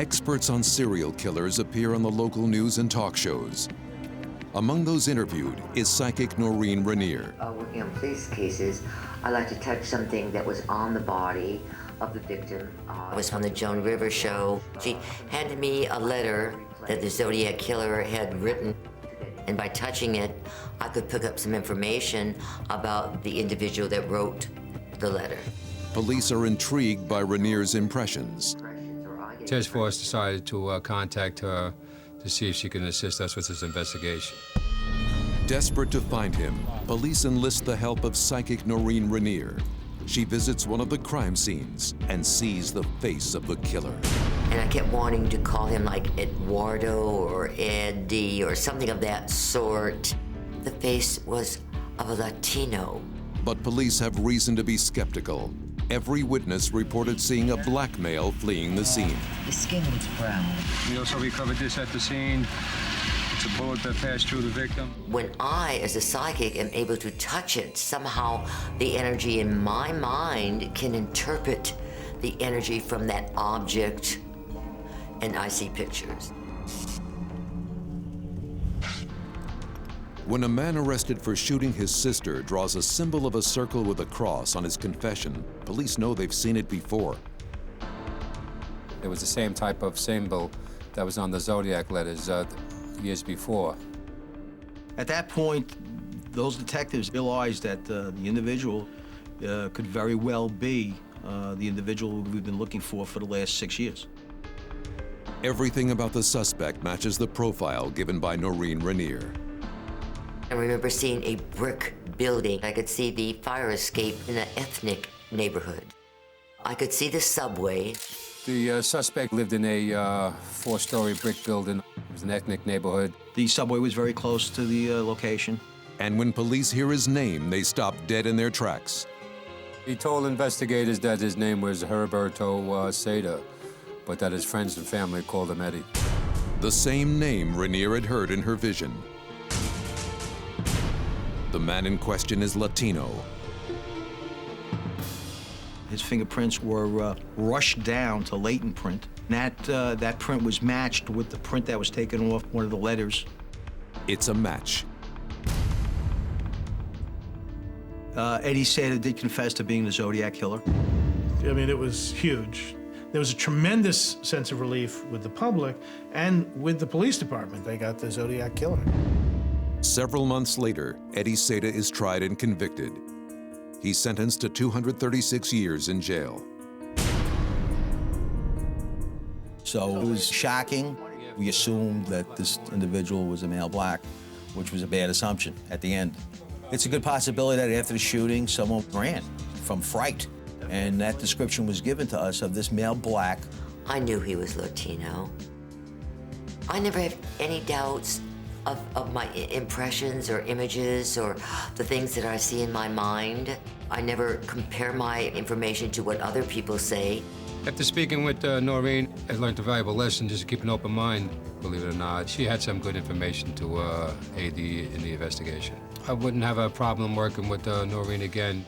Experts on serial killers appear on the local news and talk shows. Among those interviewed is psychic Noreen Renier. Working on police cases, I like to touch something that was on the body of the victim. I was on the Joan Rivers show. She handed me a letter that the Zodiac Killer had written, and by touching it, I could pick up some information about the individual that wrote the letter. Police are intrigued by Renier's impressions. Task Force decided to contact her to see if she can assist us with this investigation. Desperate to find him, police enlist the help of psychic Noreen Renier. She visits one of the crime scenes and sees the face of the killer. And I kept wanting to call him like Eduardo or Eddie or something of that sort. The face was of a Latino. But police have reason to be skeptical. Every witness reported seeing a black male fleeing the scene. The skin was brown. We also recovered this at the scene. It's a bullet that passed through the victim. When I, as a psychic, am able to touch it, somehow the energy in my mind can interpret the energy from that object, and I see pictures. When a man arrested for shooting his sister draws a symbol of a circle with a cross on his confession, police know they've seen it before. It was the same type of symbol that was on the Zodiac letters years before. At that point, those detectives realized that the individual could very well be the individual we've been looking for the last 6 years. Everything about the suspect matches the profile given by Noreen Renier. I remember seeing a brick building. I could see the fire escape in an ethnic neighborhood. I could see the subway. The suspect lived in a four-story brick building. It was an ethnic neighborhood. The subway was very close to the location. And when police hear his name, they stop dead in their tracks. He told investigators that his name was Heriberto Seda, but that his friends and family called him Eddie. The same name Renier had heard in her vision. The man in question is Latino. His fingerprints were rushed down to latent print. That print was matched with the print that was taken off one of the letters. It's a match. Eddie Seda did confess to being the Zodiac Killer. I mean, it was huge. There was a tremendous sense of relief with the public and with the police department. They got the Zodiac Killer. Several months later, Eddie Seda is tried and convicted. He's sentenced to 236 years in jail. So it was shocking. We assumed that this individual was a male black, which was a bad assumption at the end. It's a good possibility that after the shooting, someone ran from fright. And that description was given to us of this male black. I knew he was Latino. I never had any doubts of my impressions or images or the things that I see in my mind. I never compare my information to what other people say. After speaking with Noreen, I learned a valuable lesson, just to keep an open mind, believe it or not. She had some good information to aid in the investigation. I wouldn't have a problem working with Noreen again.